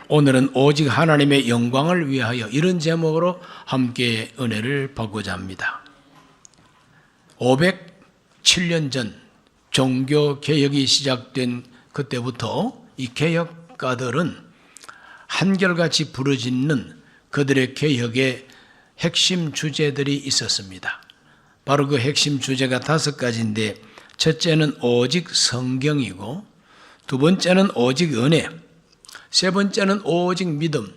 오늘은 오직 하나님의 영광을 위하여 이런 제목으로 함께 은혜를 받고자 합니다. 507년 전 종교개혁이 시작된 그때부터 이 개혁가들은 한결같이 부르짖는 그들의 개혁의 핵심 주제들이 있었습니다. 바로 그 핵심 주제가 5가지인데, 첫째는 오직 성경이고, 두 번째는 오직 은혜, 세 번째는 오직 믿음,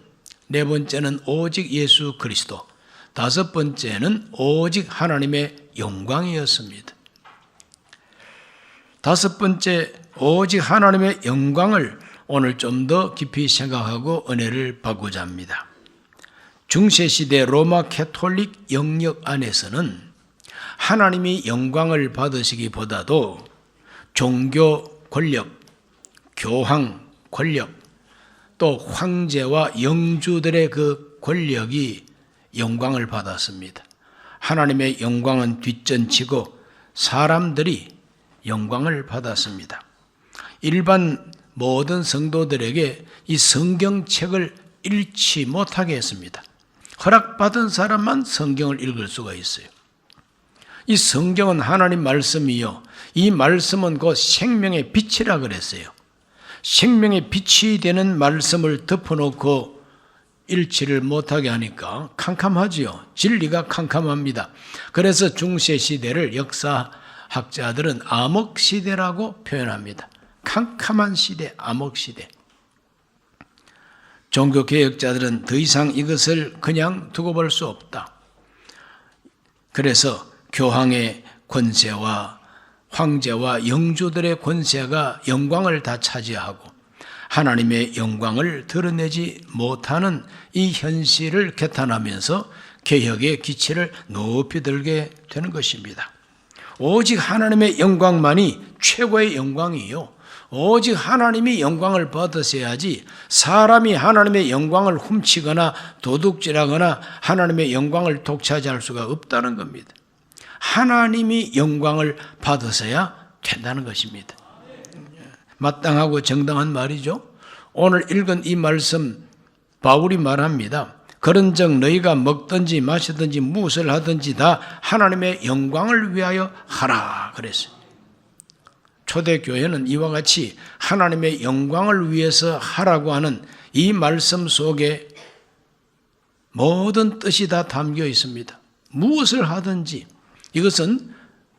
네 번째는 오직 예수 그리스도, 다섯 번째는 오직 하나님의 영광이었습니다. 다섯 번째 오직 하나님의 영광을 오늘 좀 더 깊이 생각하고 은혜를 받고자 합니다. 중세시대 로마 캐톨릭 영역 안에서는 하나님이 영광을 받으시기보다도 종교 권력, 교황 권력, 또 황제와 영주들의 그 권력이 영광을 받았습니다. 하나님의 영광은 뒷전치고 사람들이 영광을 받았습니다. 일반 모든 성도들에게 이 성경책을 읽지 못하게 했습니다. 허락받은 사람만 성경을 읽을 수가 있어요. 이 성경은 하나님 말씀이요, 이 말씀은 곧 생명의 빛이라 그랬어요. 생명의 빛이 되는 말씀을 덮어놓고 읽지를 못하게 하니까 캄캄하지요. 진리가 캄캄합니다. 그래서 중세시대를 역사학자들은 암흑시대라고 표현합니다. 캄캄한 시대, 암흑시대. 종교개혁자들은 더 이상 이것을 그냥 두고 볼 수 없다. 그래서 교황의 권세와 황제와 영주들의 권세가 영광을 다 차지하고 하나님의 영광을 드러내지 못하는 이 현실을 개탄하면서 개혁의 기치를 높이 들게 되는 것입니다. 오직 하나님의 영광만이 최고의 영광이요, 오직 하나님이 영광을 받으셔야지 사람이 하나님의 영광을 훔치거나 도둑질하거나 하나님의 영광을 독차지할 수가 없다는 겁니다. 하나님이 영광을 받으셔야 된다는 것입니다. 마땅하고 정당한 말이죠. 오늘 읽은 이 말씀 바울이 말합니다. 그런즉 너희가 먹든지 마시든지 무엇을 하든지 다 하나님의 영광을 위하여 하라 그랬어요. 초대교회는 이와 같이 하나님의 영광을 위해서 하라고 하는 이 말씀 속에 모든 뜻이 다 담겨 있습니다. 무엇을 하든지, 이것은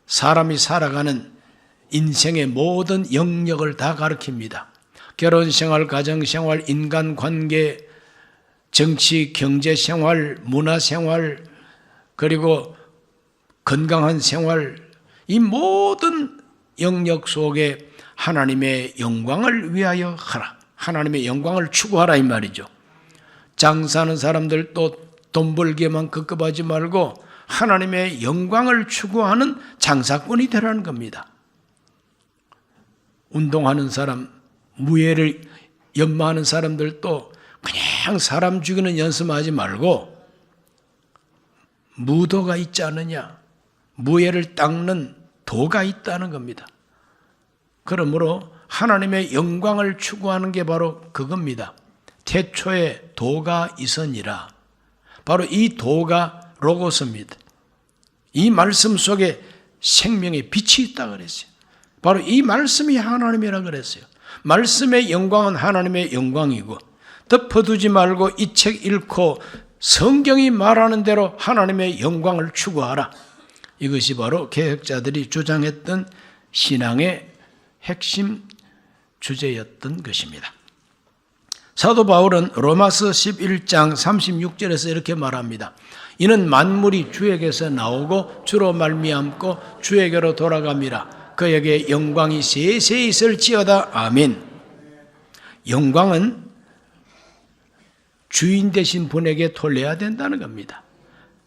사람이 살아가는 인생의 모든 영역을 다 가리킵니다. 결혼생활, 가정생활, 인간관계, 정치, 경제생활, 문화생활, 그리고 건강한 생활, 이 모든 영역 속에 하나님의 영광을 위하여 하라, 하나님의 영광을 추구하라 이 말이죠. 장사하는 사람들도 돈 벌기에만 급급하지 말고 하나님의 영광을 추구하는 장사꾼이 되라는 겁니다. 운동하는 사람, 무예를 연마하는 사람들도 그냥 사람 죽이는 연습하지 말고 무도가 있지 않느냐, 무예를 닦는 도가 있다는 겁니다. 그러므로 하나님의 영광을 추구하는 게 바로 그겁니다. 태초에 도가 있으니라. 바로 이 도가 로고스입니다. 이 말씀 속에 생명의 빛이 있다 그랬어요. 바로 이 말씀이 하나님이라 그랬어요. 말씀의 영광은 하나님의 영광이고, 덮어두지 말고 이 책 읽고 성경이 말하는 대로 하나님의 영광을 추구하라. 이것이 바로 개혁자들이 주장했던 신앙의 핵심 주제였던 것입니다. 사도 바울은 로마서 11장 36절에서 이렇게 말합니다. 이는 만물이 주에게서 나오고 주로 말미암고 주에게로 돌아갑니다. 그에게 영광이 세세히 있을지어다. 아멘. 영광은 주인 되신 분에게 돌려야 된다는 겁니다.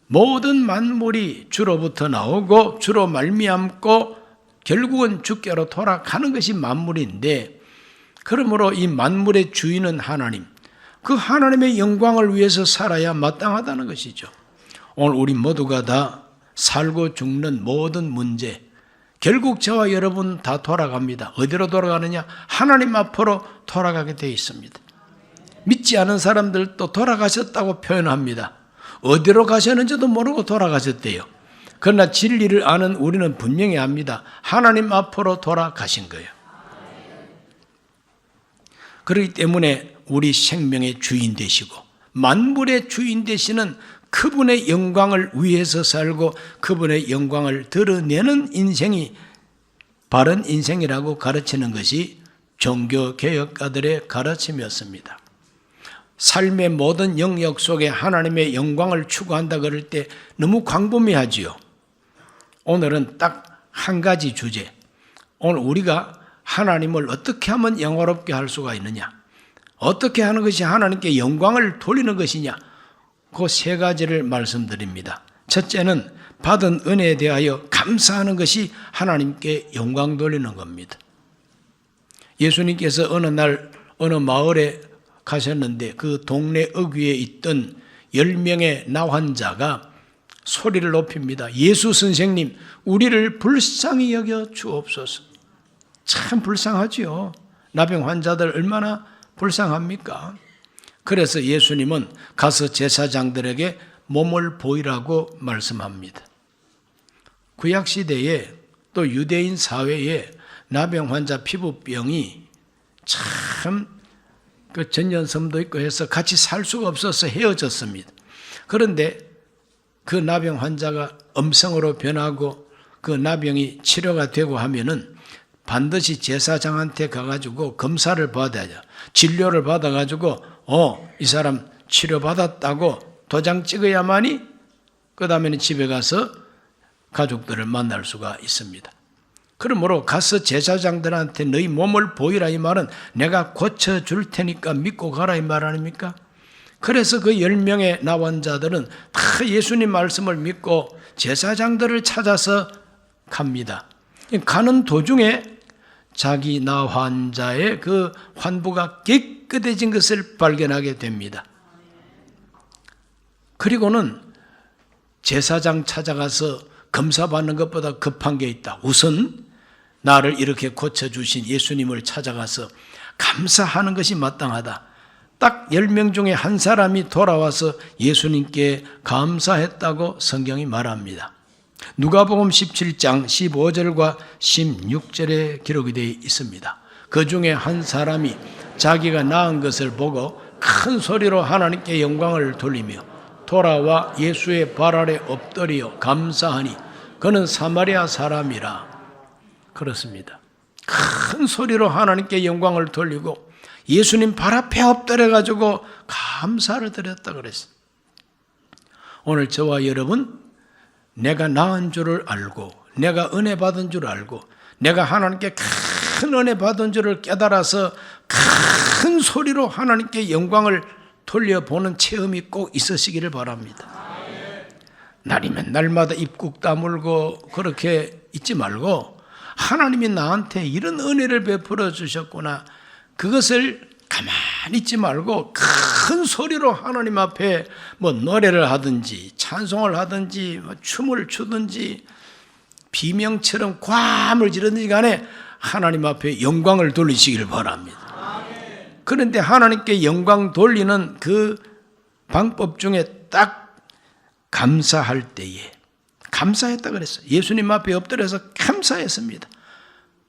모든 만물이 주로부터 나오고 주로 말미암고 결국은 주께로 돌아가는 것이 만물인데, 그러므로 이 만물의 주인은 하나님, 그 하나님의 영광을 위해서 살아야 마땅하다는 것이죠. 오늘 우리 모두가 다 살고 죽는 모든 문제, 결국 저와 여러분 다 돌아갑니다. 어디로 돌아가느냐? 하나님 앞으로 돌아가게 되어 있습니다. 믿지 않은 사람들도 돌아가셨다고 표현합니다. 어디로 가셨는지도 모르고 돌아가셨대요. 그러나 진리를 아는 우리는 분명히 압니다. 하나님 앞으로 돌아가신 거예요. 그렇기 때문에 우리 생명의 주인 되시고 만물의 주인 되시는 그분의 영광을 위해서 살고 그분의 영광을 드러내는 인생이 바른 인생이라고 가르치는 것이 종교개혁가들의 가르침이었습니다. 삶의 모든 영역 속에 하나님의 영광을 추구한다 그럴 때 너무 광범위하지요. 오늘은 딱 한 가지 주제, 오늘 우리가 하나님을 어떻게 하면 영화롭게 할 수가 있느냐, 어떻게 하는 것이 하나님께 영광을 돌리는 것이냐, 그 세 가지를 말씀드립니다. 첫째는 받은 은혜에 대하여 감사하는 것이 하나님께 영광 돌리는 겁니다. 예수님께서 어느 날 어느 마을에 가셨는데 그 동네 어귀에 있던 10명의 나환자가 소리를 높입니다. 예수 선생님, 우리를 불쌍히 여겨 주옵소서. 참 불쌍하지요. 나병 환자들 얼마나 불쌍합니까? 그래서 예수님은 가서 제사장들에게 몸을 보이라고 말씀합니다. 구약시대에 또 유대인 사회에 나병 환자 피부병이 참 그 전염성도 있고 해서 같이 살 수가 없어서 헤어졌습니다. 그런데 그 나병 환자가 음성으로 변하고 그 나병이 치료가 되고 하면은 반드시 제사장한테 가가지고 검사를 받아야, 진료를 받아가지고 이 사람 치료받았다고 도장 찍어야만이 그 다음에는 집에 가서 가족들을 만날 수가 있습니다. 그러므로 가서 제사장들한테 너희 몸을 보이라 이 말은 내가 고쳐줄 테니까 믿고 가라 이 말 아닙니까? 그래서 그 10명의 나환자들은 다 예수님 말씀을 믿고 제사장들을 찾아서 갑니다. 가는 도중에 자기 나환자의 그 환부가 깨끗해진 것을 발견하게 됩니다. 그리고는 제사장 찾아가서 검사받는 것보다 급한 게 있다. 우선 나를 이렇게 고쳐주신 예수님을 찾아가서 감사하는 것이 마땅하다. 딱 10명 중에 한 사람이 돌아와서 예수님께 감사했다고 성경이 말합니다. 누가복음 17장 15절과 16절에 기록이 되어 있습니다. 그 중에 한 사람이 자기가 낳은 것을 보고 큰 소리로 하나님께 영광을 돌리며 돌아와 예수의 발 아래 엎드려 감사하니 그는 사마리아 사람이라. 그렇습니다. 큰 소리로 하나님께 영광을 돌리고 예수님 발 앞에 엎드려가지고 감사를 드렸다 그랬어요. 오늘 저와 여러분, 내가 낳은 줄을 알고 내가 은혜 받은 줄 알고 내가 하나님께 큰 은혜 받은 줄을 깨달아서 큰 소리로 하나님께 영광을 돌려보는 체험이 꼭 있으시기를 바랍니다. 날이면 날마다 입국 다물고 그렇게 있지 말고 하나님이 나한테 이런 은혜를 베풀어 주셨구나, 그것을 가만히 있지 말고 큰 소리로 하나님 앞에 뭐 노래를 하든지 찬송을 하든지 춤을 추든지 비명처럼 괌을 지르든지 간에 하나님 앞에 영광을 돌리시기를 바랍니다. 그런데 하나님께 영광 돌리는 그 방법 중에 딱 감사할 때에 감사했다 그랬어요. 예수님 앞에 엎드려서 감사했습니다.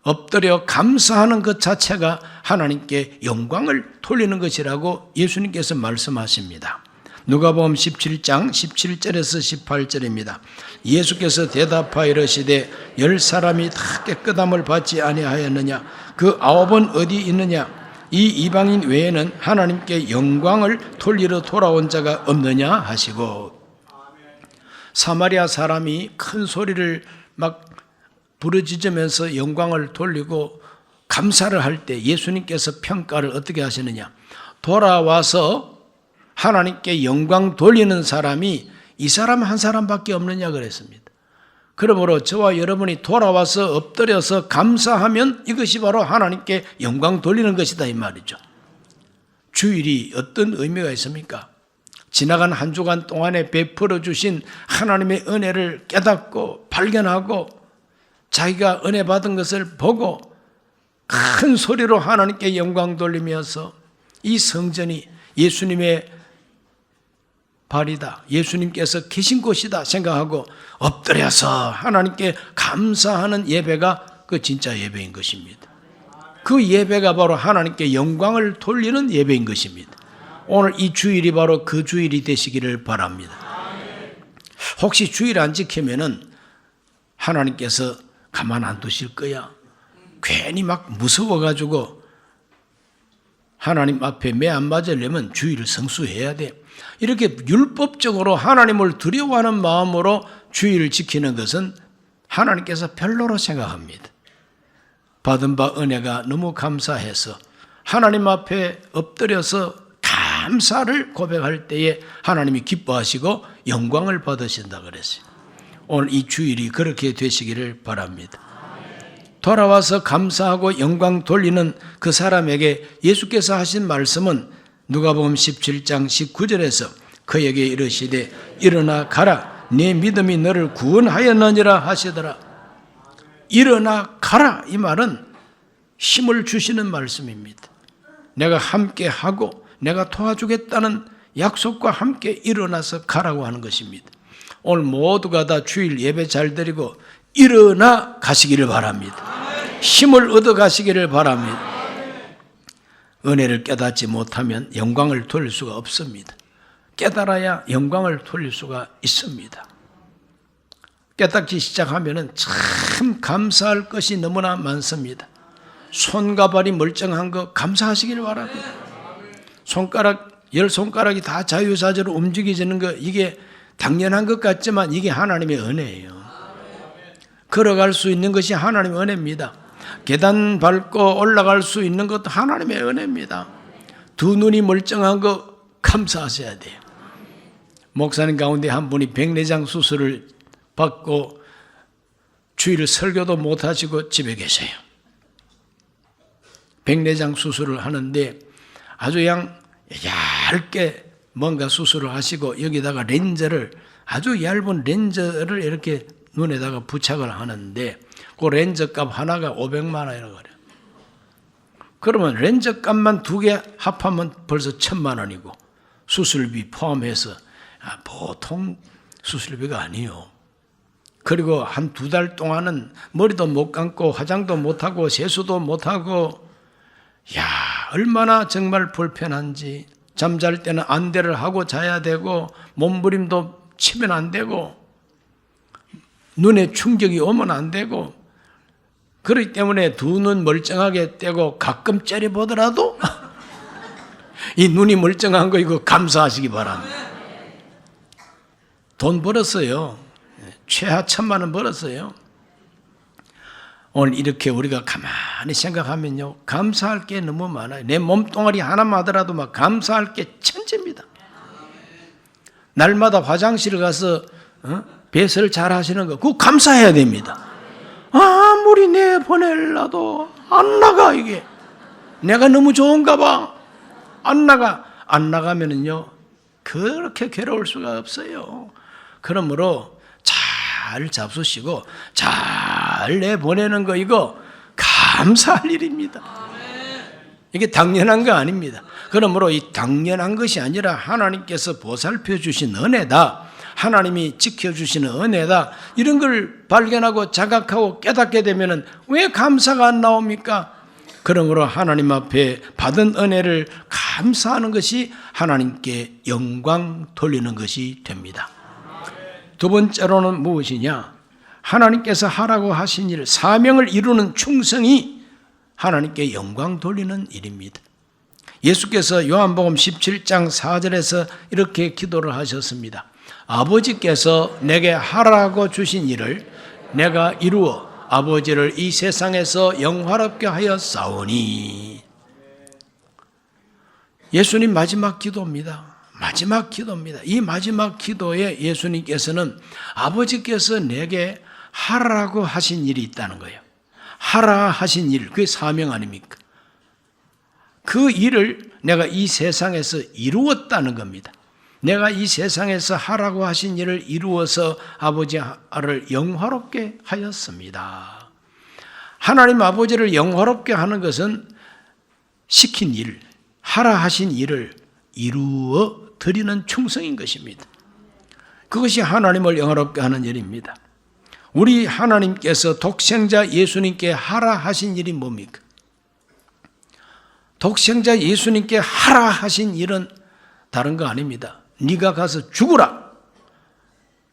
엎드려 감사하는 것 자체가 하나님께 영광을 돌리는 것이라고 예수님께서 말씀하십니다. 누가복음 17장 17절에서 18절입니다. 예수께서 대답하여 이르시되 10사람이 다 깨끗함을 받지 아니하였느냐? 그 9은 어디 있느냐? 이 이방인 외에는 하나님께 영광을 돌리러 돌아온 자가 없느냐 하시고, 사마리아 사람이 큰 소리를 막 부르짖으면서 영광을 돌리고 감사를 할 때 예수님께서 평가를 어떻게 하시느냐? 돌아와서 하나님께 영광 돌리는 사람이 이 사람 한 사람밖에 없느냐 그랬습니다. 그러므로 저와 여러분이 돌아와서 엎드려서 감사하면 이것이 바로 하나님께 영광 돌리는 것이다 이 말이죠. 주일이 어떤 의미가 있습니까? 지나간 한 주간 동안에 베풀어 주신 하나님의 은혜를 깨닫고 발견하고 자기가 은혜 받은 것을 보고 큰 소리로 하나님께 영광 돌리면서 이 성전이 예수님의 발이다, 예수님께서 계신 곳이다 생각하고 엎드려서 하나님께 감사하는 예배가 그 진짜 예배인 것입니다. 그 예배가 바로 하나님께 영광을 돌리는 예배인 것입니다. 오늘 이 주일이 바로 그 주일이 되시기를 바랍니다. 혹시 주일 안 지키면은 하나님께서 가만 안 두실 거야. 괜히 막 무서워가지고 하나님 앞에 매 안 맞으려면 주일을 성수해야 돼. 이렇게 율법적으로 하나님을 두려워하는 마음으로 주일을 지키는 것은 하나님께서 별로로 생각합니다. 받은 바 은혜가 너무 감사해서 하나님 앞에 엎드려서 감사를 고백할 때에 하나님이 기뻐하시고 영광을 받으신다 그랬어요. 오늘 이 주일이 그렇게 되시기를 바랍니다. 돌아와서 감사하고 영광 돌리는 그 사람에게 예수께서 하신 말씀은 누가복음 17장 19절에서 그에게 이르시되 일어나 가라, 네 믿음이 너를 구원하였느니라 하시더라. 일어나 가라, 이 말은 힘을 주시는 말씀입니다. 내가 함께 하고 내가 도와주겠다는 약속과 함께 일어나서 가라고 하는 것입니다. 오늘 모두가 다 주일 예배 잘 드리고 일어나 가시기를 바랍니다. 힘을 얻어 가시기를 바랍니다. 은혜를 깨닫지 못하면 영광을 돌릴 수가 없습니다. 깨달아야 영광을 돌릴 수가 있습니다. 깨닫기 시작하면 참 감사할 것이 너무나 많습니다. 손과 발이 멀쩡한 거 감사하시기를 바랍니다. 열 손가락이 다 자유자재로 움직이지는 거, 이게 당연한 것 같지만 이게 하나님의 은혜예요. 걸어갈 수 있는 것이 하나님의 은혜입니다. 계단 밟고 올라갈 수 있는 것도 하나님의 은혜입니다. 두 눈이 멀쩡한 거 감사하셔야 돼요. 목사님 가운데 한 분이 백내장 수술을 받고 주일 설교도 못하시고 집에 계세요. 백내장 수술을 하는데 아주 그냥 얇게 뭔가 수술을 하시고 여기다가 렌즈를, 아주 얇은 렌즈를 이렇게 눈에다가 부착을 하는데 그 렌즈 값 하나가 500만 원이라고 그래요. 그러면 렌즈 값만 2개 합하면 벌써 1000만 원이고 수술비 포함해서 보통 수술비가 아니에요. 그리고 한 2달 동안은 머리도 못 감고 화장도 못하고 세수도 못하고, 얼마나 정말 불편한지. 잠잘 때는 안대를 하고 자야 되고 몸부림도 치면 안 되고 눈에 충격이 오면 안 되고, 그렇기 때문에 두 눈 멀쩡하게 떼고 가끔 째려보더라도 이 눈이 멀쩡한 거 이거 감사하시기 바랍니다. 돈 벌었어요. 최하 1000만 원 벌었어요. 오늘 이렇게 우리가 가만히 생각하면요, 감사할 게 너무 많아요. 내 몸뚱아리 하나만 하더라도 막 감사할 게 천재입니다. 날마다 화장실에 가서 배설 잘 하시는 거, 그거 감사해야 됩니다. 아무리 내 보낼라도 안 나가. 이게 내가 너무 좋은가 봐. 안 나가면은요 그렇게 괴로울 수가 없어요. 그러므로 잘 잡수시고 잘 내보내는 거, 이거 감사할 일입니다. 이게 당연한 거 아닙니다. 그러므로 이 당연한 것이 아니라 하나님께서 보살펴 주신 은혜다, 하나님이 지켜주시는 은혜다, 이런 걸 발견하고 자각하고 깨닫게 되면 왜 감사가 안 나옵니까? 그러므로 하나님 앞에 받은 은혜를 감사하는 것이 하나님께 영광 돌리는 것이 됩니다. 두 번째로는 무엇이냐? 하나님께서 하라고 하신 일, 사명을 이루는 충성이 하나님께 영광 돌리는 일입니다. 예수께서 요한복음 17장 4절에서 이렇게 기도를 하셨습니다. 아버지께서 내게 하라고 주신 일을 내가 이루어 아버지를 이 세상에서 영화롭게 하였사오니. 예수님 마지막 기도입니다. 마지막 기도입니다. 이 마지막 기도에 예수님께서는 아버지께서 내게 하라고 하신 일이 있다는 거예요. 하라 하신 일, 그게 사명 아닙니까? 그 일을 내가 이 세상에서 이루었다는 겁니다. 내가 이 세상에서 하라고 하신 일을 이루어서 아버지를 영화롭게 하였습니다. 하나님 아버지를 영화롭게 하는 것은 시킨 일, 하라 하신 일을 이루어 드리는 충성인 것입니다. 그것이 하나님을 영화롭게 하는 일입니다. 우리 하나님께서 독생자 예수님께 하라 하신 일이 뭡니까? 독생자 예수님께 하라 하신 일은 다른 거 아닙니다. 네가 가서 죽으라.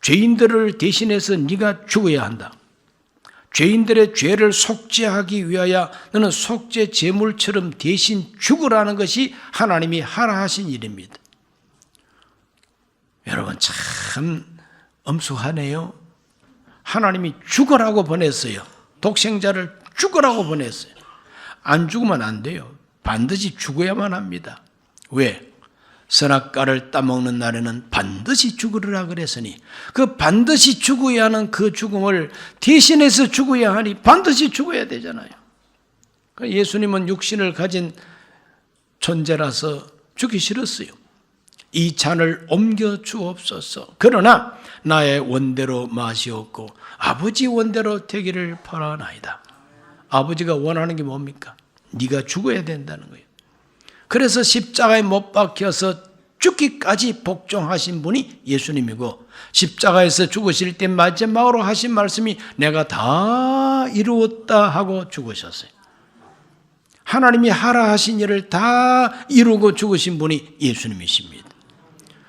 죄인들을 대신해서 네가 죽어야 한다. 죄인들의 죄를 속죄하기 위하여 너는 속죄 제물처럼 대신 죽으라는 것이 하나님이 하라 하신 일입니다. 여러분 참 엄숙하네요. 하나님이 죽으라고 보냈어요. 독생자를 죽으라고 보냈어요. 안 죽으면 안 돼요. 반드시 죽어야만 합니다. 왜? 선악과를 따먹는 날에는 반드시 죽으리라 그랬으니 그 반드시 죽어야 하는 그 죽음을 대신해서 죽어야 하니 반드시 죽어야 되잖아요. 예수님은 육신을 가진 존재라서 죽기 싫었어요. 이 잔을 옮겨 주옵소서. 그러나 나의 원대로 마시옵고 아버지 원대로 되기를 바라나이다. 아버지가 원하는 게 뭡니까? 네가 죽어야 된다는 거예요. 그래서 십자가에 못 박혀서 죽기까지 복종하신 분이 예수님이고 십자가에서 죽으실 때 마지막으로 하신 말씀이 내가 다 이루었다 하고 죽으셨어요. 하나님이 하라 하신 일을 다 이루고 죽으신 분이 예수님이십니다.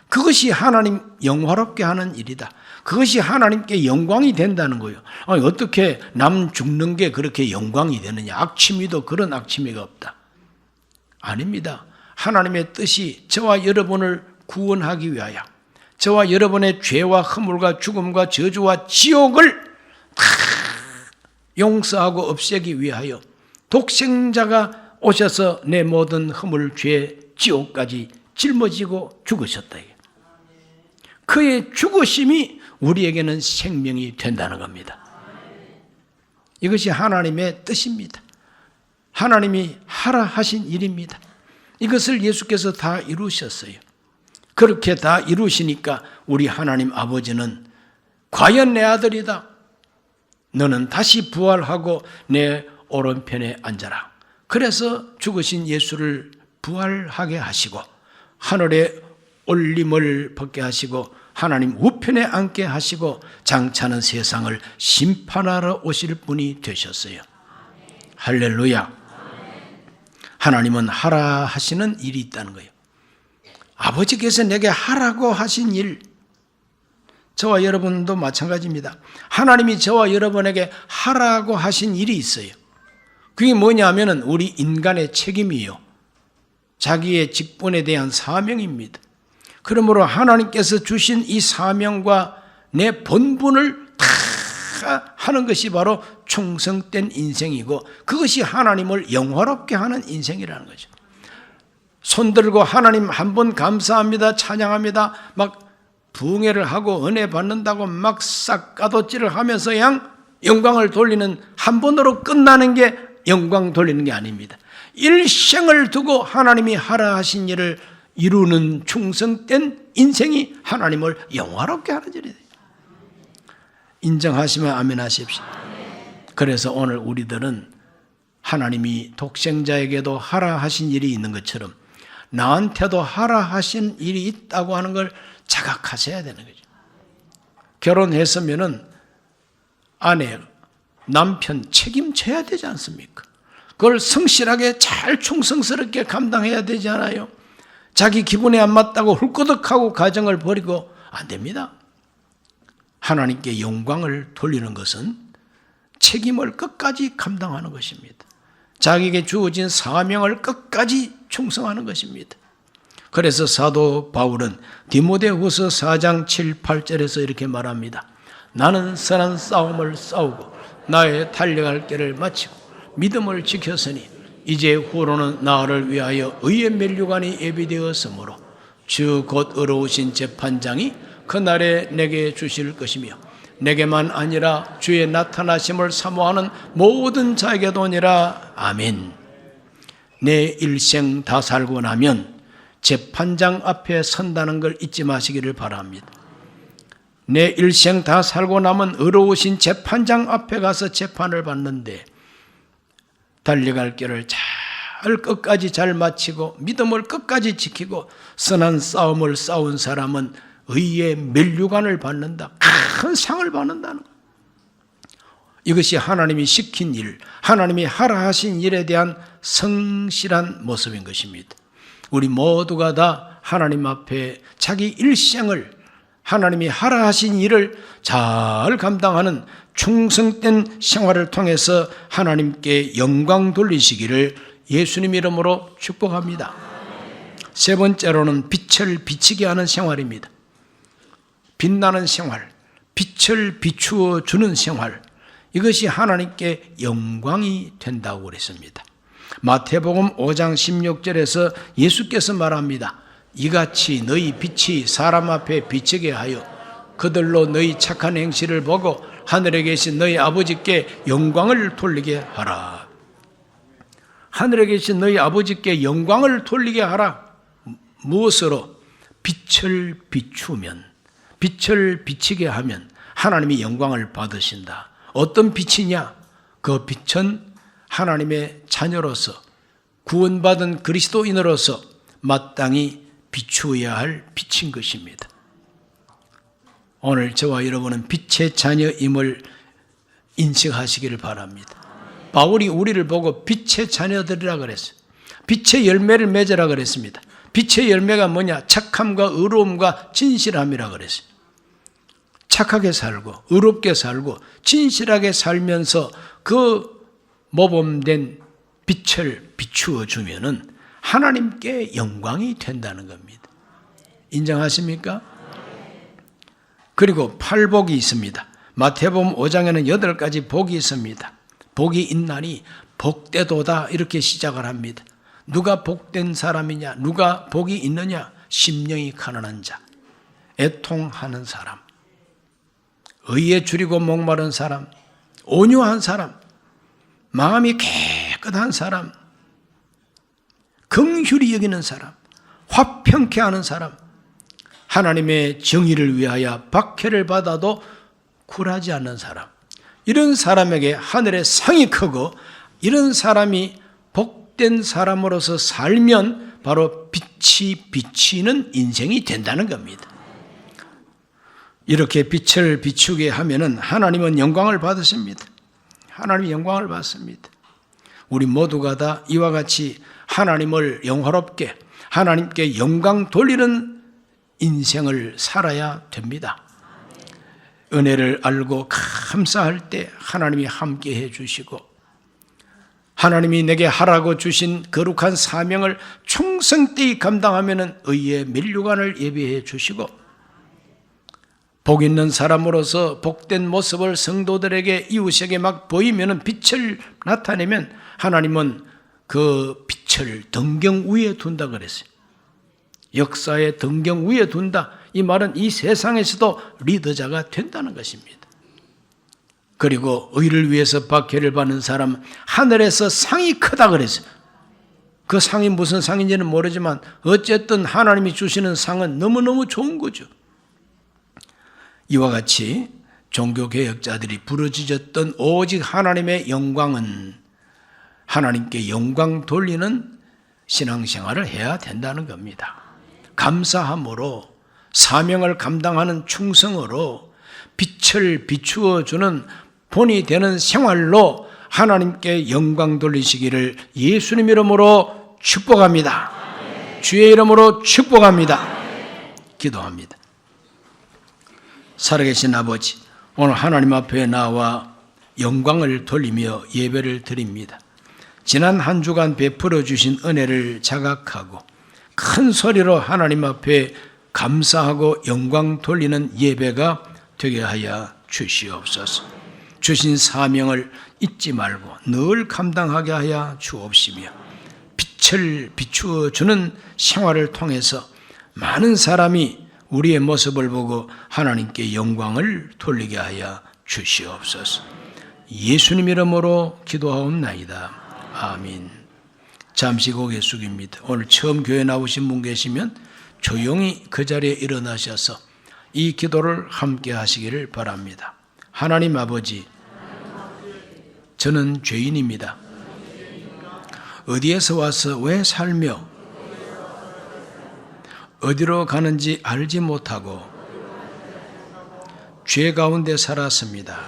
그것이 하나님 영화롭게 하는 일이다. 그것이 하나님께 영광이 된다는 거예요. 아니, 어떻게 남 죽는 게 그렇게 영광이 되느냐. 악취미도 그런 악취미가 없다. 아닙니다. 하나님의 뜻이 저와 여러분을 구원하기 위하여 저와 여러분의 죄와 허물과 죽음과 저주와 지옥을 다 용서하고 없애기 위하여 독생자가 오셔서 내 모든 허물, 죄, 지옥까지 짊어지고 죽으셨다. 그의 죽으심이 우리에게는 생명이 된다는 겁니다. 이것이 하나님의 뜻입니다. 하나님이 하라 하신 일입니다. 이것을 예수께서 다 이루셨어요. 그렇게 다 이루시니까 우리 하나님 아버지는 과연 내 아들이다. 너는 다시 부활하고 내 오른편에 앉아라. 그래서 죽으신 예수를 부활하게 하시고 하늘에 올림을 벗게 하시고 하나님 우편에 앉게 하시고 장차는 세상을 심판하러 오실 분이 되셨어요. 할렐루야. 하나님은 하라 하시는 일이 있다는 거예요. 아버지께서 내게 하라고 하신 일, 저와 여러분도 마찬가지입니다. 하나님이 저와 여러분에게 하라고 하신 일이 있어요. 그게 뭐냐면은 우리 인간의 책임이요. 자기의 직분에 대한 사명입니다. 그러므로 하나님께서 주신 이 사명과 내 본분을 다 하는 것이 바로 충성된 인생이고 그것이 하나님을 영화롭게 하는 인생이라는 거죠. 손들고 하나님 한 번 감사합니다, 찬양합니다, 막 부흥회를 하고 은혜 받는다고 막 싹 가도질을 하면서 그냥 영광을 돌리는 한 번으로 끝나는 게 영광 돌리는 게 아닙니다. 일생을 두고 하나님이 하라 하신 일을 이루는 충성된 인생이 하나님을 영화롭게 하는 일이에요. 인정하시면 아멘 하십시오. 그래서 오늘 우리들은 하나님이 독생자에게도 하라 하신 일이 있는 것처럼 나한테도 하라 하신 일이 있다고 하는 걸 자각하셔야 되는 거죠. 결혼했으면은 아내, 남편 책임져야 되지 않습니까? 그걸 성실하게 잘 충성스럽게 감당해야 되지 않아요? 자기 기분에 안 맞다고 훌끄덕하고 가정을 버리고 안 됩니다. 하나님께 영광을 돌리는 것은 책임을 끝까지 감당하는 것입니다. 자기에게 주어진 사명을 끝까지 충성하는 것입니다. 그래서 사도 바울은 디모데후서 4장 7, 8절에서 이렇게 말합니다. 나는 선한 싸움을 싸우고 나의 달려갈 길을 마치고 믿음을 지켰으니 이제 후로는 나를 위하여 의의 면류관이 예비되었으므로 주 곧 의로우신 재판장이 그날에 내게 주실 것이며 내게만 아니라 주의 나타나심을 사모하는 모든 자에게도니라. 아멘. 내 일생 다 살고 나면 재판장 앞에 선다는 걸 잊지 마시기를 바랍니다. 내 일생 다 살고 나면 의로우신 재판장 앞에 가서 재판을 받는데 달려갈 길을 잘 끝까지 잘 마치고 믿음을 끝까지 지키고 선한 싸움을 싸운 사람은 의의 면류관을 받는다. 큰 상을 받는다는 것. 이것이 하나님이 시킨 일, 하나님이 하라 하신 일에 대한 성실한 모습인 것입니다. 우리 모두가 다 하나님 앞에 자기 일생을 하나님이 하라 하신 일을 잘 감당하는 충성된 생활을 통해서 하나님께 영광 돌리시기를 예수님 이름으로 축복합니다. 세 번째로는 빛을 비치게 하는 생활입니다. 빛나는 생활, 빛을 비추어 주는 생활, 이것이 하나님께 영광이 된다고 그랬습니다. 마태복음 5장 16절에서 예수께서 말합니다. 이같이 너희 빛이 사람 앞에 비치게 하여 그들로 너희 착한 행실을 보고 하늘에 계신 너희 아버지께 영광을 돌리게 하라. 하늘에 계신 너희 아버지께 영광을 돌리게 하라. 무엇으로? 빛을 비추면, 빛을 비치게 하면 하나님이 영광을 받으신다. 어떤 빛이냐? 그 빛은 하나님의 자녀로서 구원받은 그리스도인으로서 마땅히 비추어야 할 빛인 것입니다. 오늘 저와 여러분은 빛의 자녀임을 인식하시기를 바랍니다. 바울이 우리를 보고 빛의 자녀들이라 그랬어요. 빛의 열매를 맺으라 그랬습니다. 빛의 열매가 뭐냐? 착함과 의로움과 진실함이라 그랬어요. 착하게 살고 의롭게 살고 진실하게 살면서 그 모범된 빛을 비추어 주면은 하나님께 영광이 된다는 겁니다. 인정하십니까? 그리고 팔복이 있습니다. 마태복음 5장에는 8가지 복이 있습니다. 복이 있나니 복되도다 이렇게 시작을 합니다. 누가 복된 사람이냐? 누가 복이 있느냐? 심령이 가난한 자, 애통하는 사람, 의에 줄이고 목마른 사람, 온유한 사람, 마음이 깨끗한 사람, 긍휼히 여기는 사람, 화평케 하는 사람, 하나님의 정의를 위하여 박해를 받아도 굴하지 않는 사람, 이런 사람에게 하늘의 상이 크고 이런 사람이 복된 사람으로서 살면 바로 빛이 비치는 인생이 된다는 겁니다. 이렇게 빛을 비추게 하면은 하나님은 영광을 받으십니다. 하나님이 영광을 받습니다. 우리 모두가 다 이와 같이 하나님을 영화롭게 하나님께 영광 돌리는 인생을 살아야 됩니다. 은혜를 알고 감사할 때 하나님이 함께 해주시고 하나님이 내게 하라고 주신 거룩한 사명을 충성되이 감당하면 의의 면류관을 예비해 주시고 복 있는 사람으로서 복된 모습을 성도들에게 이웃에게 막 보이면 빛을 나타내면 하나님은 그 빛을 등경 위에 둔다 그랬어요. 역사의 등경 위에 둔다. 이 말은 이 세상에서도 리더자가 된다는 것입니다. 그리고 의를 위해서 박해를 받는 사람 하늘에서 상이 크다 그랬어요. 그 상이 무슨 상인지는 모르지만 어쨌든 하나님이 주시는 상은 너무너무 좋은 거죠. 이와 같이 종교개혁자들이 부르짖었던 오직 하나님의 영광은 하나님께 영광 돌리는 신앙생활을 해야 된다는 겁니다. 감사함으로 사명을 감당하는 충성으로 빛을 비추어 주는 본이 되는 생활로 하나님께 영광 돌리시기를 예수님 이름으로 축복합니다. 주의 이름으로 축복합니다. 기도합니다. 살아계신 아버지, 오늘 하나님 앞에 나와 영광을 돌리며 예배를 드립니다. 지난 한 주간 베풀어 주신 은혜를 자각하고 큰 소리로 하나님 앞에 감사하고 영광 돌리는 예배가 되게 하여 주시옵소서. 주신 사명을 잊지 말고 늘 감당하게 하여 주옵시며 빛을 비추어 주는 생활을 통해서 많은 사람이 우리의 모습을 보고 하나님께 영광을 돌리게 하여 주시옵소서. 예수님 이름으로 기도하옵나이다. 아멘. 잠시 고개 숙입니다. 오늘 처음 교회 나오신 분 계시면 조용히 그 자리에 일어나셔서 이 기도를 함께 하시기를 바랍니다. 하나님 아버지, 저는 죄인입니다. 어디에서 와서 왜 살며 어디로 가는지 알지 못하고 죄 가운데 살았습니다.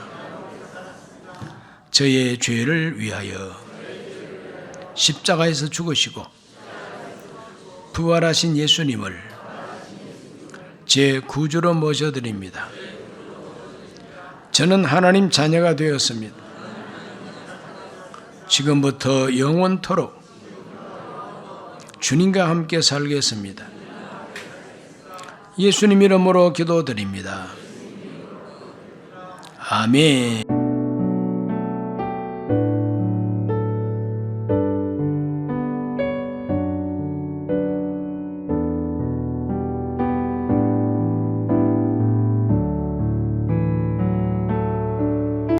저의 죄를 위하여 십자가에서 죽으시고 부활하신 예수님을 제 구주로 모셔드립니다. 저는 하나님 자녀가 되었습니다. 지금부터 영원토록 주님과 함께 살겠습니다. 예수님 이름으로 기도드립니다. 아멘.